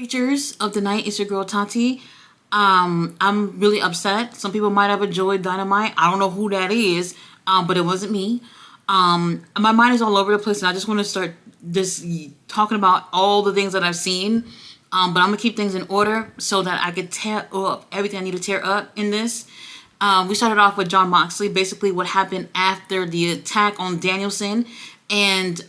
Creatures of the night, it's your girl Tati. I'm really upset. Some people might have enjoyed Dynamite. I don't know who that is, but it wasn't me. My mind is all over the place, and I just want to start this talking about all the things that I've seen. But I'm gonna keep things in order so that I could tear up everything I need to tear up in this. We started off with Jon Moxley, basically what happened after the attack on Danielson, and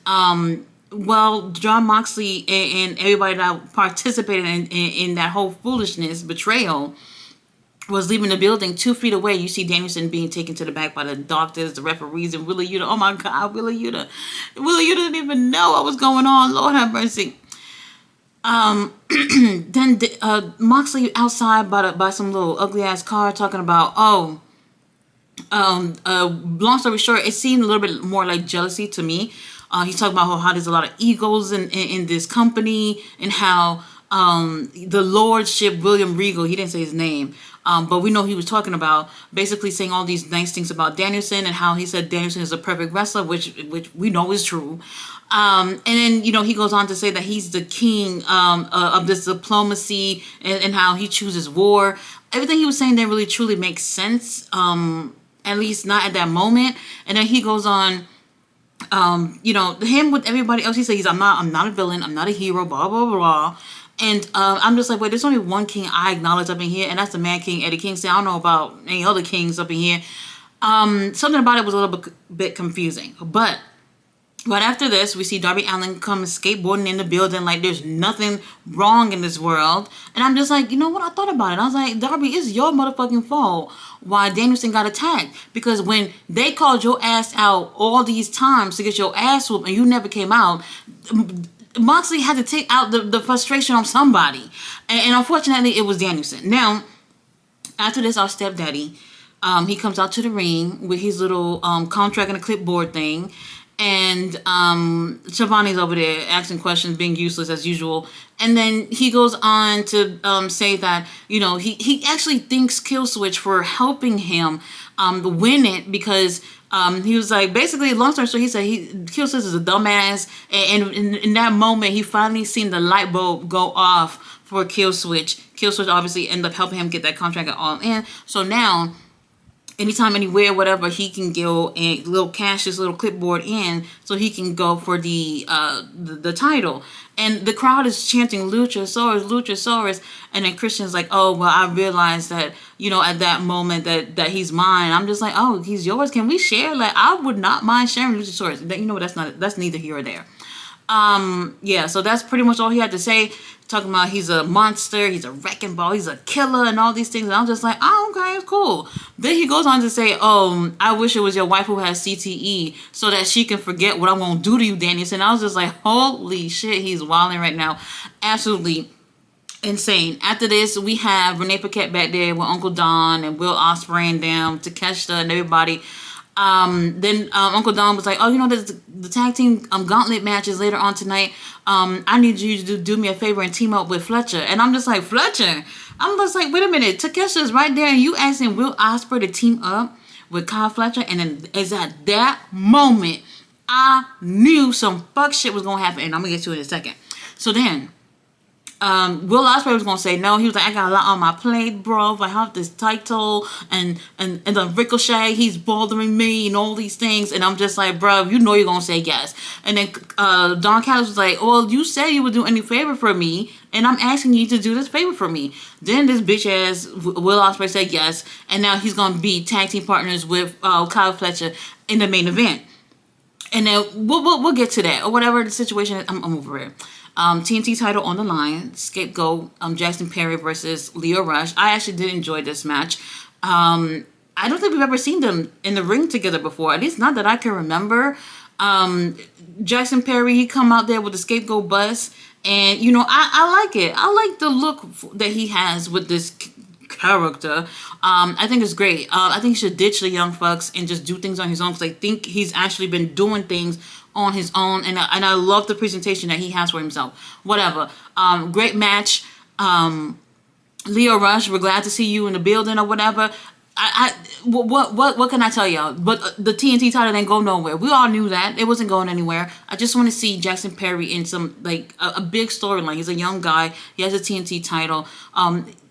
well, Jon Moxley and everybody that participated in that whole foolishness, betrayal, was leaving the building. 2 feet away, you see Danielson being taken to the back by the doctors, the referees, and Willa Yuta. Oh my God, Willa Yuta. Willa Yuta didn't even know what was going on. Lord have mercy. Then Moxley outside by some little ugly ass car talking about, long story short, it seemed a little bit more like jealousy to me. He's talking about how there's a lot of egos in this company, and how the lordship William Regal, he didn't say his name, but we know he was talking about, basically saying all these nice things about Danielson, and how he said Danielson is a perfect wrestler, which we know is true. And then, he goes on to say that he's the king of this diplomacy, and how he chooses war. Everything he was saying there really truly makes sense, at least not at that moment. And then he goes on, him with everybody else, he says, I'm not a villain, I'm not a hero, blah, blah, blah. And I'm just like, wait, there's only one king I acknowledge up in here, and that's the Mad King, Eddie Kingston. I don't know about any other kings up in here. Something about it was a little bit confusing. But right after this, we see Darby Allin come skateboarding in the building like there's nothing wrong in this world. And I'm just like, you know what? I thought about it. I was like, Darby, it's your motherfucking fault why Danielson got attacked. Because when they called your ass out all these times to get your ass whooped and you never came out, Moxley had to take out the frustration on somebody. And unfortunately, it was Danielson. Now, after this, our stepdaddy, he comes out to the ring with his little contract and a clipboard thing. And Shivani's over there asking questions, being useless as usual. And then he goes on to say that, he actually thanks Killswitch for helping him win it, because he was like, basically, long story short, he said Killswitch is a dumbass. And in that moment, he finally seen the light bulb go off for Killswitch. Killswitch obviously ended up helping him get that contract at Allin. So now, anytime, anywhere, whatever, he can go and cash his little clipboard in so he can go for the title. And the crowd is chanting Luchasaurus, Luchasaurus. And then Christian's like, oh, well, I realized that, at that moment that he's mine. I'm just like, oh, he's yours. Can we share? Like, I would not mind sharing Luchasaurus. That's neither here or there. Yeah, so that's pretty much all he had to say. Talking about he's a monster, he's a wrecking ball, he's a killer, and all these things. And I'm just like, oh, okay, it's cool. Then he goes on to say, I wish it was your wife who has CTE so that she can forget what I'm going to do to you, Danielson. I was just like, holy shit, he's wilding right now. Absolutely insane. After this, we have Renee Paquette back there with Uncle Don and Will Ospreay and them, Takeshita and everybody. Then Uncle Don was like, there's the tag team gauntlet matches later on tonight. I need you to do me a favor and team up with Fletcher. And I'm just like, Fletcher? I'm just like, wait a minute. Takesha's right there and you asking Will Ospreay to team up with Kyle Fletcher? And then it's at that moment I knew some fuck shit was going to happen. And I'm going to get to it in a second. So then, Will Ospreay was gonna say no. He was like, I got a lot on my plate, bro. I have this title and the Ricochet, he's bothering me and all these things. And I'm just like, bro, you're gonna say yes. And then Don Callis was like, well, you said you would do any favor for me, and I'm asking you to do this favor for me. Then this bitch ass Will Ospreay said yes, and now he's gonna be tag team partners with Kyle Fletcher in the main event. And then we'll get to that or whatever the situation is. I'm over it. TNT title on the line, Scapegoat, Jackson Perry versus Lio Rush. I actually did enjoy this match. I don't think we've ever seen them in the ring together before, at least not that I can remember. Jackson Perry, he come out there with the Scapegoat bus, and I like it. I like the look that he has with this character. I think it's great. I think he should ditch the young fucks and just do things on his own, because I think he's actually been doing things on his own, and I love the presentation that he has for himself. Whatever. Great match. Lio Rush, we're glad to see you in the building or whatever. what can I tell y'all? But the TNT title didn't go nowhere. We all knew that it wasn't going anywhere. I just want to see Jackson Perry in some like a big storyline. He's a young guy. He has a TNT title.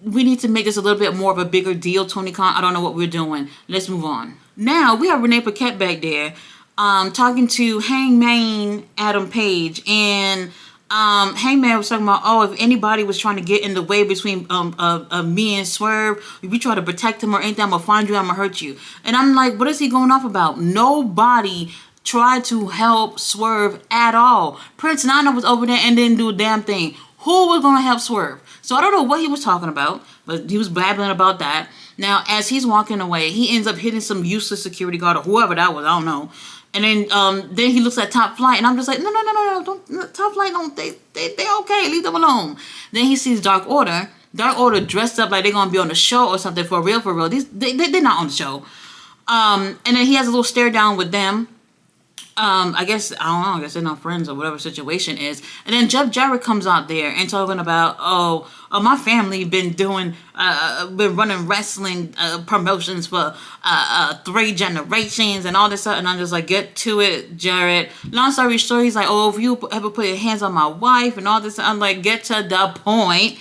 We need to make this a little bit more of a bigger deal, Tony Khan. I don't know what we're doing. Let's move on. Now we have Renee Paquette back there, talking to Hangman Adam Page, and Hangman was talking about, oh, if anybody was trying to get in the way between me and Swerve, if we try to protect him or anything, I'm gonna find you, I'm gonna hurt you. And I'm like, what is he going off about? Nobody tried to help Swerve at all. Prince Nana was over there and didn't do a damn thing. Who was gonna help Swerve? So I don't know what he was talking about, but he was babbling about that. Now, as he's walking away, he ends up hitting some useless security guard or whoever that was, I don't know. And then he looks at Top Flight, and I'm just like, no, don't, Top Flight, don't, they okay, leave them alone. Then he sees Dark Order. Dark Order dressed up like they're gonna be on the show or something, for real. They're not on the show. And then he has a little stare down with them. I guess they're not friends or whatever situation is. And then Jeff Jarrett comes out there and talking about, my family been running wrestling promotions for 3 generations and all this stuff. And I'm just like, get to it, Jarrett. Long story short, he's like, if you ever put your hands on my wife and all this, I'm like, get to the point.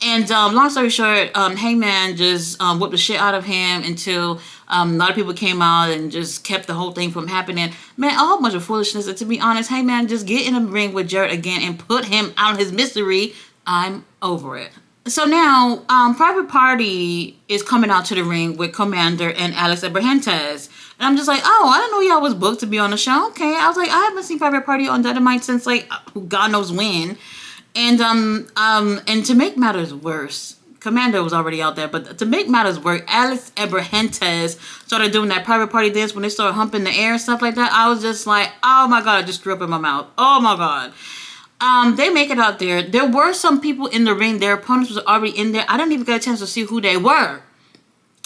And long story short, Hangman just whipped the shit out of him until a lot of people came out and just kept the whole thing from happening. Man, a whole bunch of foolishness. And to be honest, Hangman, just get in the ring with Jarrett again and put him out of his misery. I'm over it. So now, Private Party is coming out to the ring with Commander and Alex Abrahantes. And I'm just like, I didn't know y'all was booked to be on the show. Okay, I was like, I haven't seen Private Party on Dynamite since like God knows when. And to make matters worse, Commander was already out there, but to make matters worse, Alex Abrahantes started doing that Private Party dance when they started humping the air and stuff like that. I was just like, oh my God, I just threw up in my mouth. Oh my God. They make it out there. There were some people in the ring. Their opponents was already in there. I didn't even get a chance to see who they were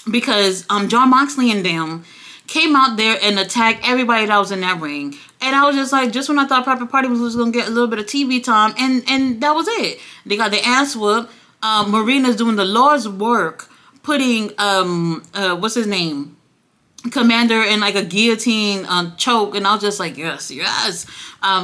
because John Moxley and them came out there and attacked everybody that was in that ring. And I was just like, just when I thought Private Party was going to get a little bit of TV time, and that was it. They got their ass whooped. Marina's doing the Lord's work, putting, what's his name? Commander in like a guillotine choke. And I was just like, yes.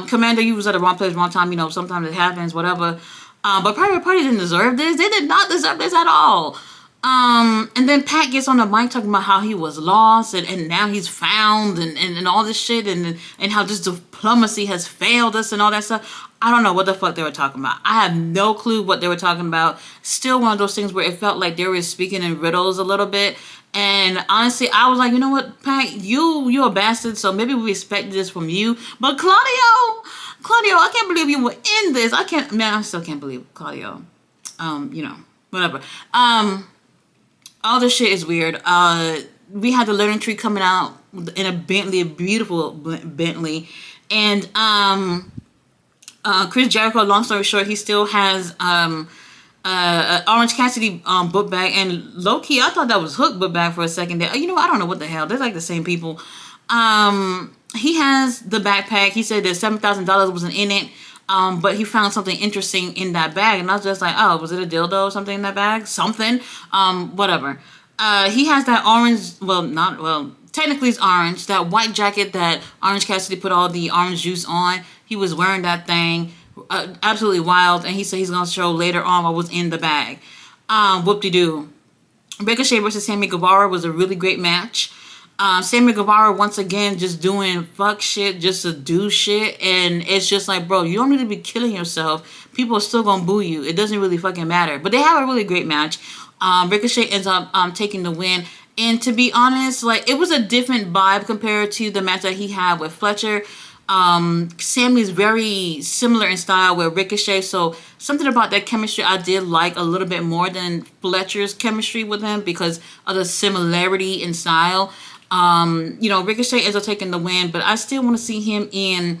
Commander, you was at the wrong place, wrong time. You know, sometimes it happens, whatever. But Private Party didn't deserve this. They did not deserve this at all. And then Pat gets on the mic talking about how he was lost and now he's found and all this shit and how this diplomacy has failed us and all that stuff. I don't know what the fuck they were talking about. I have no clue what they were talking about. Still one of those things where it felt like they were speaking in riddles a little bit. And honestly, I was like, you know what, Pat, you're a bastard, so maybe we expect this from you. But Claudio, I can't believe you were in this. I still can't believe Claudio. Whatever. All this shit is weird. We had the learning tree coming out in a Bentley, a beautiful Bentley. And Chris Jericho, long story short, he still has Orange Cassidy book bag. And low-key, I thought that was Hook book bag for a second there. You know, I don't know what the hell. They're like the same people. He has the backpack. He said that $7,000 wasn't in it. But he found something interesting in that bag. And I was just like, oh, was it a dildo or something in that bag? Something. Whatever. He has that orange, technically it's orange. That white jacket that Orange Cassidy put all the orange juice on. He was wearing that thing. Absolutely wild. And he said he's going to show later on what was in the bag. Whoop-de-doo. Ricochet versus Sammy Guevara was a really great match. Sammy Guevara once again just doing fuck shit just to do shit, and it's just like, bro, you don't need to be killing yourself. People are still gonna boo you. It doesn't really fucking matter. But they have a really great match. Ricochet ends up taking the win, and to be honest, like, it was a different vibe compared to the match that he had with Fletcher. Sammy's very similar in style with Ricochet, so something about that chemistry I did like a little bit more than Fletcher's chemistry with him because of the similarity in style. Ricochet ends up taking the win, but I still want to see him in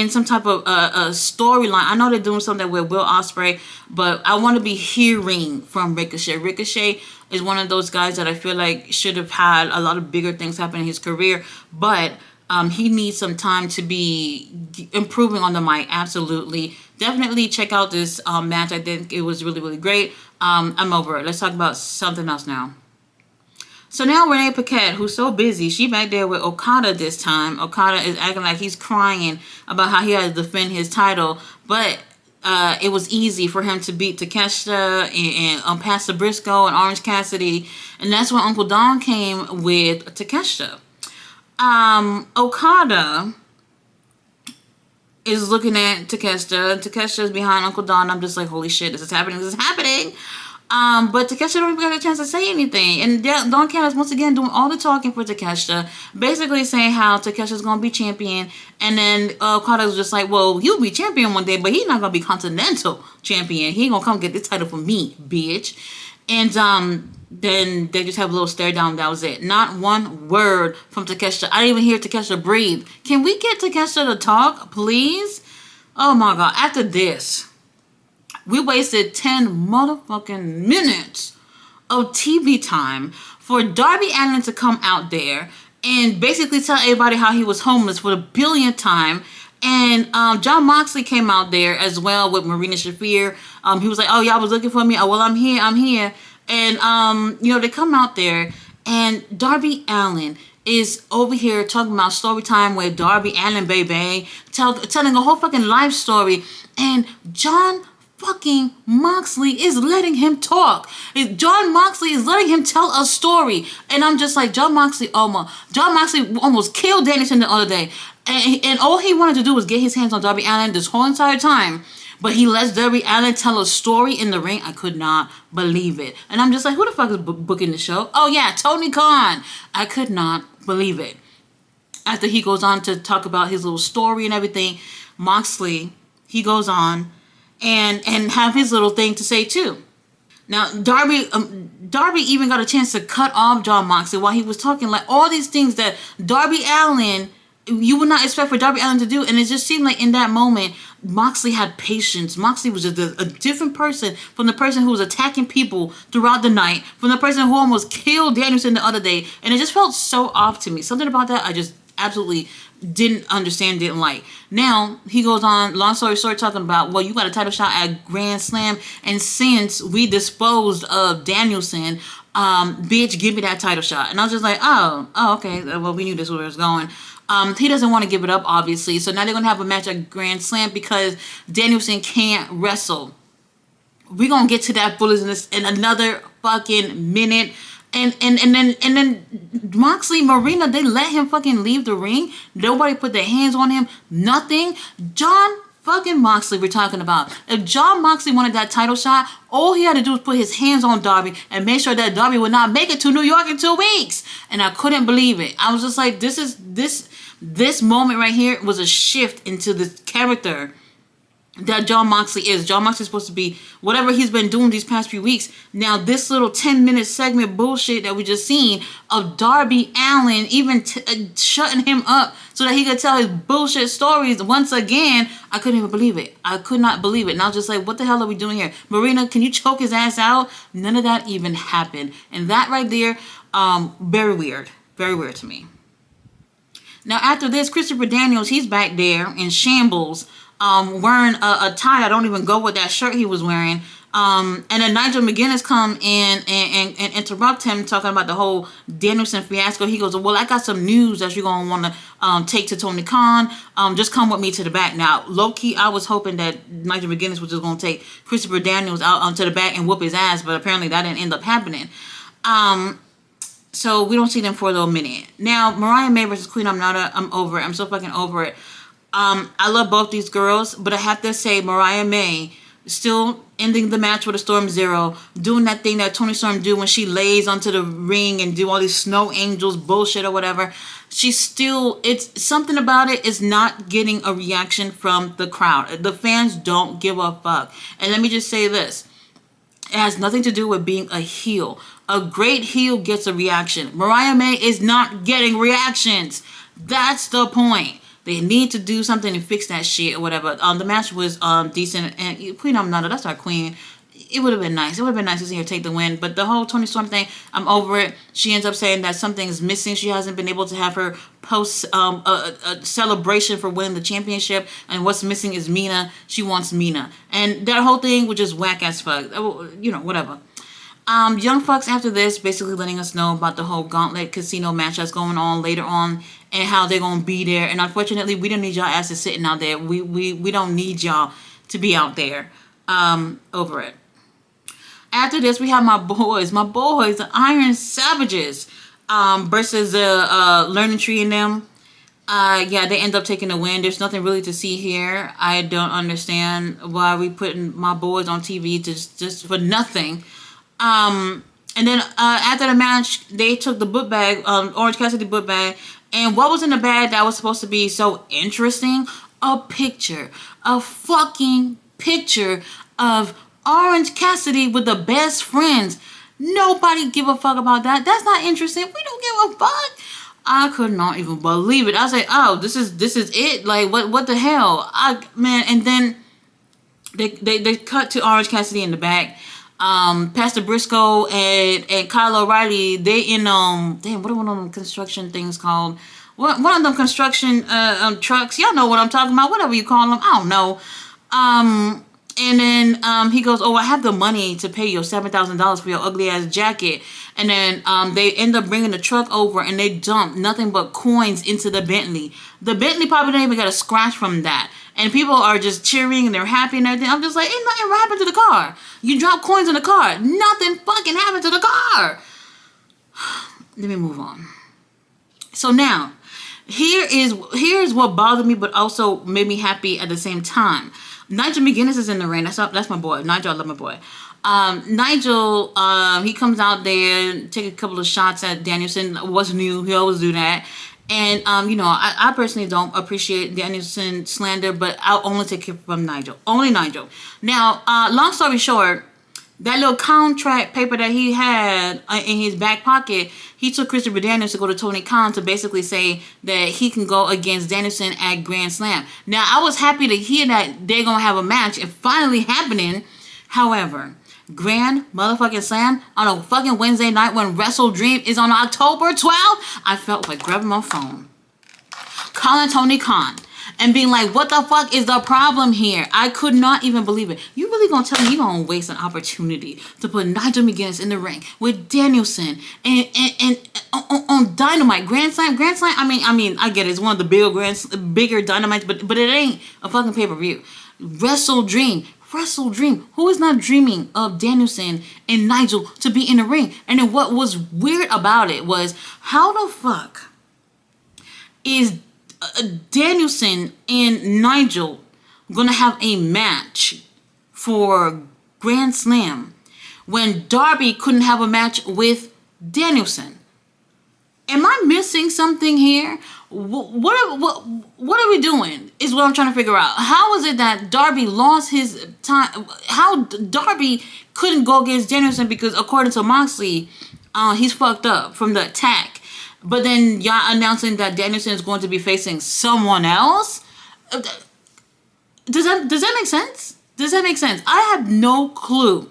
some type of a storyline. I know they're doing something with Will Ospreay, but I want to be hearing from Ricochet. Ricochet is one of those guys that I feel like should have had a lot of bigger things happen in his career, but he needs some time to be improving on the mic. Absolutely. Definitely check out this match. I think it was really, really great. I'm over it. Let's talk about something else now. So now Renee Paquette, who's so busy, she back there with Okada this time. Okada is acting like he's crying about how he had to defend his title, but it was easy for him to beat Takeshita and Pastor Briscoe and Orange Cassidy, and that's when Uncle Don came with Takeshita. Okada is looking at Takeshita. Takeshita is behind Uncle Don. I'm just like, holy shit, this is happening. This is happening. But Takeshita don't even get a chance to say anything. And Don Cat is once again doing all the talking for Takeshita, basically saying how Takeshita's going to be champion. And then Okada was just like, well, he'll be champion one day, but he's not going to be continental champion. He ain't going to come get this title from me, bitch. And then they just have a little stare down. That was it. Not one word from Takeshita. I didn't even hear Takeshita breathe. Can we get Takeshita to talk, please? Oh my God. After this, we wasted 10 motherfucking minutes of TV time for Darby Allin to come out there and basically tell everybody how he was homeless for the billionth time. And John Moxley came out there as well with Marina Shafir. He was like, oh, y'all was looking for me? Oh, well, I'm here. And, they come out there and Darby Allin is over here talking about story time with Darby Allin, baby. Telling a whole fucking life story. And John fucking Moxley is letting him talk. John Moxley is letting him tell a story. And I'm just like, John Moxley almost killed Danielson the other day. And all he wanted to do was get his hands on Darby Allin this whole entire time. But he lets Darby Allin tell a story in the ring. I could not believe it. And I'm just like, who the fuck is booking the show? Oh yeah, Tony Khan. I could not believe it. After he goes on to talk about his little story and everything, Moxley, he goes on and have his little thing to say too. Now, Darby even got a chance to cut off John Moxley while he was talking, like all these things that Darby Allin, you would not expect for Darby Allin to do. And it just seemed like in that moment, Moxley had patience. Moxley was just a different person from the person who was attacking people throughout the night, from the person who almost killed Danielson the other day. And it just felt so off to me. Something about that I just absolutely didn't understand, didn't like. Now, he goes on, long story short, talking about, well, you got a title shot at Grand Slam, and since we disposed of Danielson, bitch, give me that title shot. And I was just like, oh, okay, well, we knew this was where it was going. He doesn't want to give it up, obviously, so now they're going to have a match at Grand Slam because Danielson can't wrestle. We're going to get to that bullet in another fucking minute. And then Moxley, Marina, they let him fucking leave the ring. Nobody put their hands on him. Nothing. John fucking Moxley we're talking about. If John Moxley wanted that title shot, all he had to do was put his hands on Darby and make sure that Darby would not make it to New York in 2 weeks. And I couldn't believe it. I was just like, this moment right here was a shift into the character that John Moxley is. John Moxley is supposed to be whatever he's been doing these past few weeks. Now, this little 10-minute segment bullshit that we just seen of Darby Allin even shutting him up so that he could tell his bullshit stories once again, I couldn't even believe it. I could not believe it. And I was just like, what the hell are we doing here? Marina, can you choke his ass out? None of that even happened. And that right there, very weird. Very weird to me. Now, after this, Christopher Daniels, he's back there in shambles, wearing a tie that don't even go with that shirt he was wearing. And then Nigel McGuinness come in and interrupt him, talking about the whole Danielson fiasco. He goes, well, I got some news that you're going to want to take to Tony Khan. Just come with me to the back. Now, low-key, I was hoping that Nigel McGuinness was just going to take Christopher Daniels out to the back and whoop his ass, but apparently that didn't end up happening. So we don't see them for a little minute. Now, Mariah May versus Queen Amnata, I'm over it. I'm so fucking over it. I love both these girls, but I have to say Mariah May still ending the match with a Storm Zero, doing that thing that Toni Storm do when she lays onto the ring and do all these snow angels bullshit or whatever. She's still, it's something about it is not getting a reaction from the crowd. The fans don't give a fuck. And let me just say this. It has nothing to do with being a heel. A great heel gets a reaction. Mariah May is not getting reactions. That's the point. They need to do something to fix that shit or whatever. The match was decent. And Queen Amnata, that's our queen. It would have been nice. It would have been nice to see her take the win. But the whole Toni Storm thing, I'm over it. She ends up saying that something is missing. She hasn't been able to have her post a celebration for winning the championship. And what's missing is Mina. She wants Mina. And that whole thing was just whack as fuck. You know, whatever. Young Bucks after this basically letting us know about the whole gauntlet casino match that's going on later on and how they're gonna be there. And unfortunately, we don't need y'all asses sitting out there. We don't need y'all to be out there over it. After this, we have my boys, the Iron Savages, versus the Learning Tree and them. Yeah, they end up taking the win. There's nothing really to see here. I don't understand why we putting my boys on TV just for nothing. And then after the match, they took the book bag, Orange Cassidy book bag, and what was in the bag that was supposed to be so interesting? A fucking picture of Orange Cassidy with the best friends. Nobody give a fuck about that. That's not interesting. We don't give a fuck. I could not even believe it. I was like, oh, this is it. Like, what the hell? Man, and then they cut to Orange Cassidy in the back. Pastor Briscoe and Kyle O'Reilly, they in damn, what are one of them construction things called? One of them construction trucks. Y'all know what I'm talking about. Whatever you call them, I don't know. And then he goes, oh, I have the money to pay you $7,000 for your ugly ass jacket. And then they end up bringing the truck over and they dump nothing but coins into the Bentley. The Bentley probably didn't even get a scratch from that. And people are just cheering and they're happy and everything. I'm just like, ain't nothing happened to the car. You drop coins in the car. Nothing fucking happened to the car. Let me move on. So now, here's what bothered me but also made me happy at the same time. Nigel McGuinness is in the ring. That's my boy. Nigel, I love my boy. Nigel, he comes out there, take a couple of shots at Danielson. What's new? He always do that. And, I personally don't appreciate Danielson slander, but I'll only take it from Nigel. Only Nigel. Now, long story short, that little contract paper that he had in his back pocket, he took Christopher Daniels to go to Tony Khan to basically say that he can go against Danielson at Grand Slam. Now, I was happy to hear that they're going to have a match. It finally happening. However, Grand motherfucking Slam on a fucking Wednesday night when Wrestle Dream is on October 12th, I felt like grabbing my phone, calling Tony Khan, and being like, what the fuck is the problem here? I could not even believe it. You really gonna tell me you gonna waste an opportunity to put Nigel McGuinness in the ring with Danielson and on Dynamite Grand Slam? I mean, I get it. It's one of the bigger Dynamites, but it ain't a fucking pay-per-view. Wrestle Dream. Who is not dreaming of Danielson and Nigel to be in the ring? And then what was weird about it was, how the fuck is Danielson and Nigel gonna have a match for Grand Slam when Darby couldn't have a match with Danielson? Am I missing something here? What are we doing is what I'm trying to figure out. How is it that Darby lost his time? How Darby couldn't go against Danielson because according to Moxley, he's fucked up from the attack. But then y'all announcing that Danielson is going to be facing someone else? Does that make sense? Does that make sense? I have no clue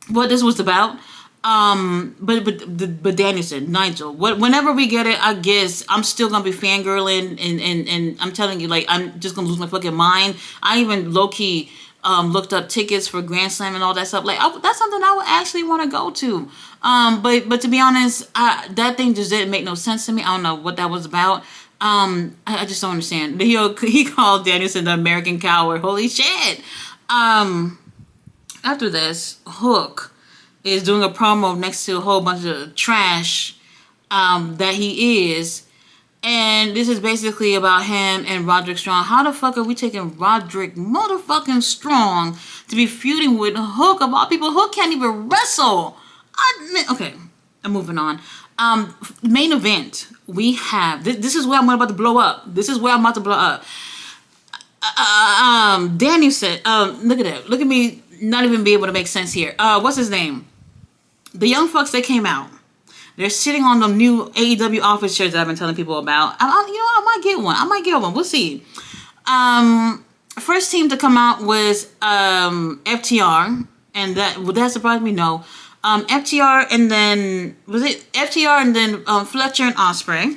what this was about. But Danielson, Nigel, whenever we get it, I guess I'm still gonna be fangirling and I'm telling you, like, I'm just gonna lose my fucking mind. I even low-key looked up tickets for Grand Slam and all that stuff. Like, that's something I would actually want to go to. But to be honest, that thing just didn't make no sense to me. I don't know what that was about. I just don't understand. He called Danielson the American coward. Holy shit. After this, Hook is doing a promo next to a whole bunch of trash that he is. And this is basically about him and Roderick Strong. How the fuck are we taking Roderick motherfucking Strong to be feuding with Hook? Of all people, Hook can't even wrestle. Okay, I'm moving on. Main event. We have... This is where I'm about to blow up. Danielson. Look at that. Look at me not even be able to make sense here. What's his name? The Young Fucks, they came out. They're sitting on the new AEW office chairs that I've been telling people about. I might get one. We'll see. First team to come out was FTR, and that surprised me. No, FTR, and then Fletcher and Ospreay.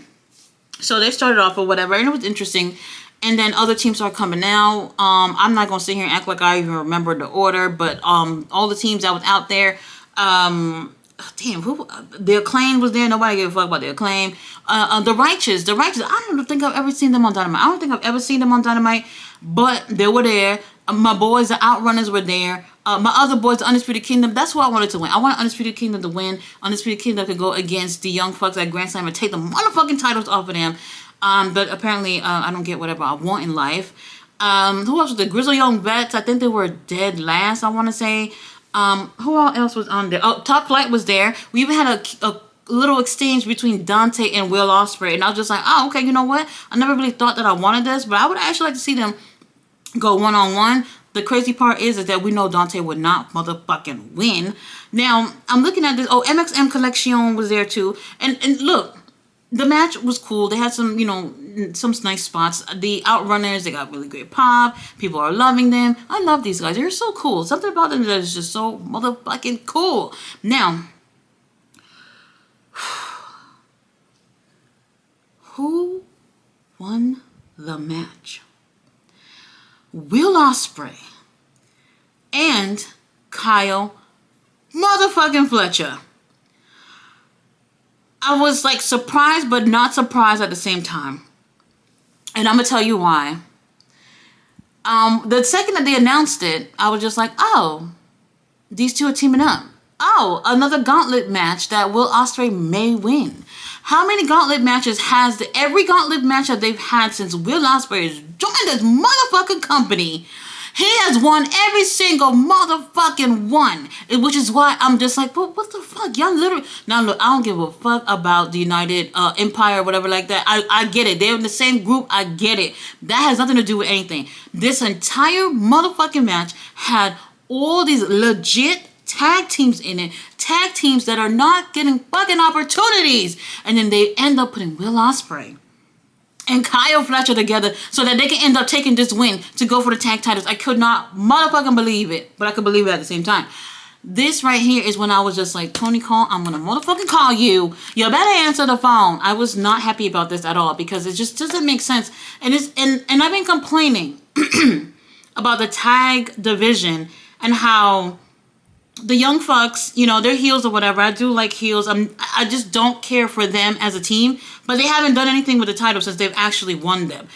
So they started off or whatever, and it was interesting. And then other teams are coming out. I'm not gonna sit here and act like I even remember the order, but all the teams that was out there. Damn, who? The Acclaim was there. Nobody gave a fuck about the Acclaim. The Righteous. I don't think I've ever seen them on Dynamite. I don't think I've ever seen them on Dynamite, but they were there. My boys, the Outrunners, were there. My other boys, the Undisputed Kingdom. That's what I wanted to win. I want Undisputed Kingdom to win. Undisputed Kingdom could go against the Young Bucks at Grand Slam and take the motherfucking titles off of them. But apparently, I don't get whatever I want in life. Who else was the Grizzly Young Vets? I think they were dead last, I want to say. Who else was on there? Oh, Top Flight was there. We even had a little exchange between Dante and Will Ospreay. And I was just like, oh, okay, you know what? I never really thought that I wanted this, but I would actually like to see them go one-on-one. The crazy part is that we know Dante would not motherfucking win. Now, I'm looking at this. Oh, MXM Collection was there too. And look, the match was cool. They had some, some nice spots. The Outrunners, they got really great pop. People are loving them. I love these guys. They're so cool. Something about them that is just so motherfucking cool. Now, who won the match? Will Ospreay and Kyle motherfucking Fletcher. I was like surprised but not surprised at the same time. And I'm going to tell you why. The second that they announced it, I was just like, oh, these two are teaming up. Oh, another gauntlet match that Will Ospreay may win. How many gauntlet matches has every gauntlet match that they've had since Will Ospreay has joined this motherfucking company? He has won every single motherfucking one. Which is why I'm just like, what the fuck? Y'all literally... Now, look, I don't give a fuck about the United Empire or whatever like that. I get it. They're in the same group. I get it. That has nothing to do with anything. This entire motherfucking match had all these legit tag teams in it. Tag teams that are not getting fucking opportunities. And then they end up putting Will Ospreay and Kyle Fletcher together so that they can end up taking this win to go for the tag titles. I could not motherfucking believe it, but I could believe it at the same time. This right here is when I was just like, Tony Khan, I'm gonna motherfucking call you. You better answer the phone. I was not happy about this at all because it just doesn't make sense. And I've been complaining about the tag division and how the Young Bucks, they're heels or whatever. I do like heels. I just don't care for them as a team. But they haven't done anything with the title since they've actually won them.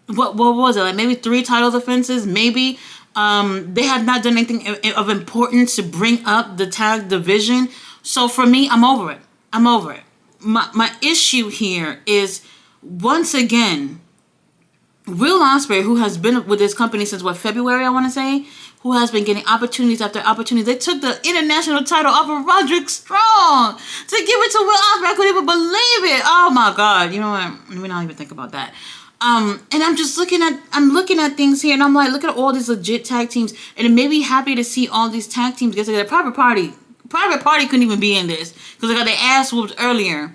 What was it? Like maybe 3 title defenses? Maybe. They have not done anything of importance to bring up the tag division. So for me, I'm over it. I'm over it. My issue here is, once again, Will Ospreay, who has been with this company since, February, I want to say, who has been getting opportunities after opportunities. They took the international title off of Roderick Strong to give it to Will Ospreay. I couldn't even believe it. Oh my God. You know what? Let me not even think about that. And I'm just looking at things here and I'm like, look at all these legit tag teams. And it made me happy to see all these tag teams get together. Private Party couldn't even be in this because they got their ass whooped earlier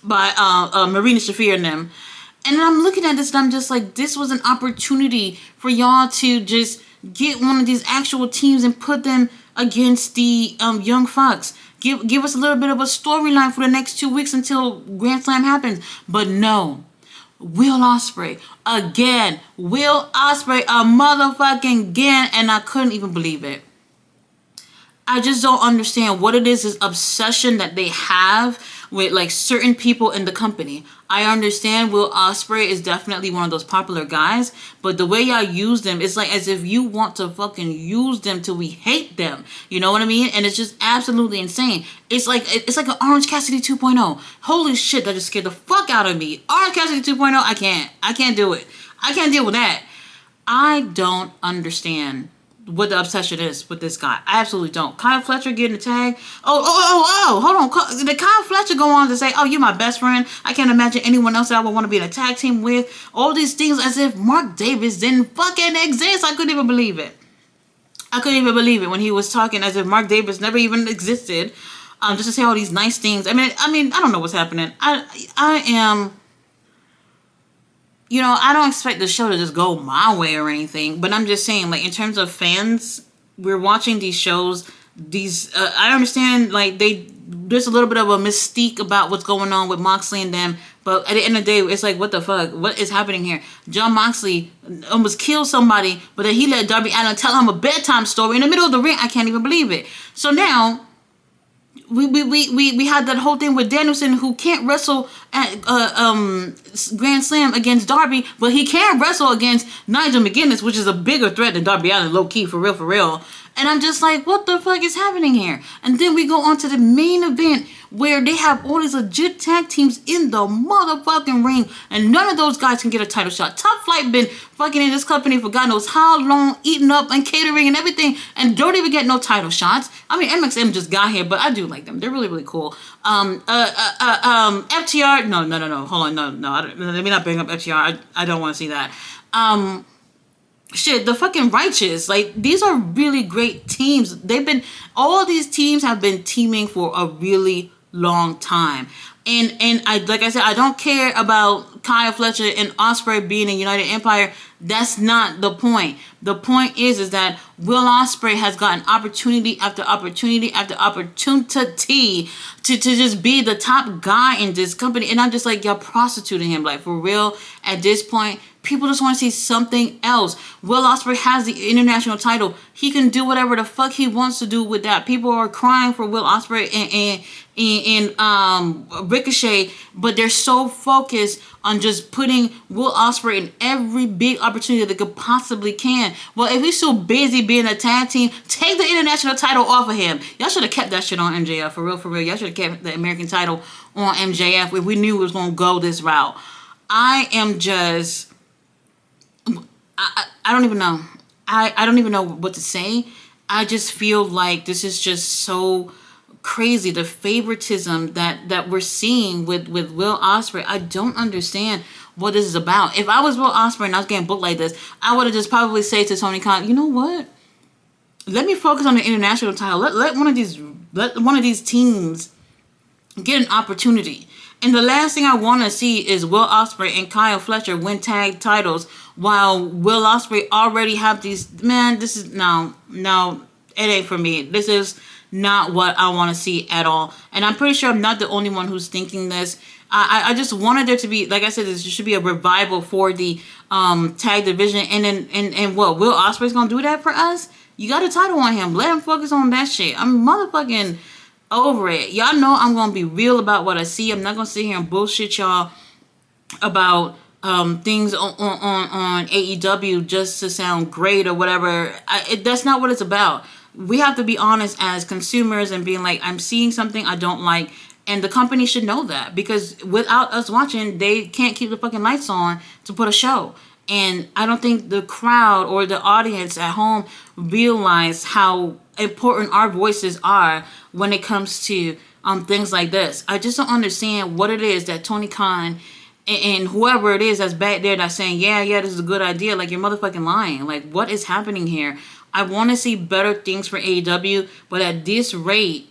by Marina Shafir and them. And I'm looking at this and I'm just like, this was an opportunity for y'all to just get one of these actual teams and put them against the Young Bucks. Give us a little bit of a storyline for the next 2 weeks until Grand Slam happens. But no. Will Ospreay again. Will Ospreay a motherfucking again. And I couldn't even believe it. I just don't understand what it is, this obsession that they have with like certain people in the company. I understand Will Ospreay is definitely one of those popular guys, but the way y'all use them, it's like as if you want to fucking use them till we hate them. You know what I mean? And it's just absolutely insane. It's like an Orange Cassidy 2.0. Holy shit, that just scared the fuck out of me. Orange Cassidy 2.0, I can't do it. I can't deal with that. I don't understand what the obsession is with this guy. I absolutely don't. Kyle Fletcher getting the tag. Oh, hold on. Did Kyle Fletcher go on to say, oh, you're my best friend? I can't imagine anyone else that I would want to be in a tag team with. All these things as if Mark Davis didn't fucking exist. I couldn't even believe it. I couldn't even believe it when he was talking as if Mark Davis never even existed. Just to say all these nice things. I mean, I don't know what's happening. I am... I don't expect the show to just go my way or anything, but I'm just saying, like, in terms of fans, we're watching these shows, I understand, like, there's a little bit of a mystique about what's going on with Moxley and them, But at the end of the day, it's like, what the fuck? What is happening here? John Moxley almost killed somebody, but then he let Darby Allin tell him a bedtime story in the middle of the ring. I can't even believe it. So now we had that whole thing with Danielson, who can't wrestle at Grand Slam against Darby, but he can wrestle against Nigel McGuinness, which is a bigger threat than Darby Allin, low key, for real. And I'm just like, what the fuck is happening here? And then we go on to the main event where they have all these legit tag teams in the motherfucking ring, and none of those guys can get a title shot. Top Flight been fucking in this company for God knows how long, eating up and catering and everything, and don't even get no title shots. I mean, MXM just got here, but I do like them. They're really, really cool. FTR, no, hold on, no, let me not bring up FTR. I don't want to see that. Shit, the fucking Righteous, like, these are really great teams. All these teams have been teaming for a really long time. And I, like I said, I don't care about Kyle Fletcher and Ospreay being in United Empire. That's not the point. The point is that Will Ospreay has gotten opportunity after opportunity after opportunity to just be the top guy in this company. And I'm just like, y'all prostituting him. Like, for real, at this point, people just want to see something else. Will Ospreay has the international title. He can do whatever the fuck he wants to do with that. People are crying for Will Ospreay and Ricochet, but they're so focused on just putting Will Ospreay in every big opportunity they could possibly can. Well, if he's so busy being a tag team, take the international title off of him. Y'all should have kept that shit on MJF, for real. Y'all should have kept the American title on MJF if we knew it was going to go this route. I am just... I don't even know. I don't even know what to say. I just feel like this is just so crazy. The favoritism that we're seeing with Will Ospreay. I don't understand what this is about. If I was Will Ospreay and I was getting booked like this, I would have just probably said to Tony Khan, you know what? Let me focus on the international title. Let one of these teams get an opportunity. And the last thing I want to see is Will Ospreay and Kyle Fletcher win tag titles while Will Ospreay already have these. Man, this is no, it ain't for me. This is not what I want to see at all. And I'm pretty sure I'm not the only one who's thinking this. I just wanted there to be, like I said, there should be a revival for the tag division. And what, Will Ospreay's gonna do that for us? You got a title on him. Let him focus on that shit. I'm motherfucking over it. Y'all know I'm gonna be real about what I see. I'm not gonna sit here and bullshit y'all about things on AEW just to sound great or whatever. That's not what it's about. We have to be honest as consumers and being like, I'm seeing something I don't like, and the company should know that, because without us watching, they can't keep the fucking lights on to put a show. And I don't think the crowd or the audience at home realize how important our voices are when it comes to things like this. I just don't understand what it is that Tony Khan and whoever it is that's back there that's saying, yeah, this is a good idea. Like, you're motherfucking lying. Like, what is happening here? I want to see better things for AEW, but at this rate,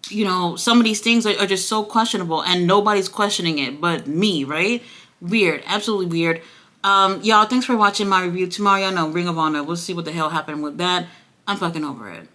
you know, some of these things are just so questionable, and nobody's questioning it but me, right? Weird. Absolutely weird. Y'all, thanks for watching my review. Tomorrow, y'all know, Ring of Honor. We'll see what the hell happened with that. I'm fucking over it.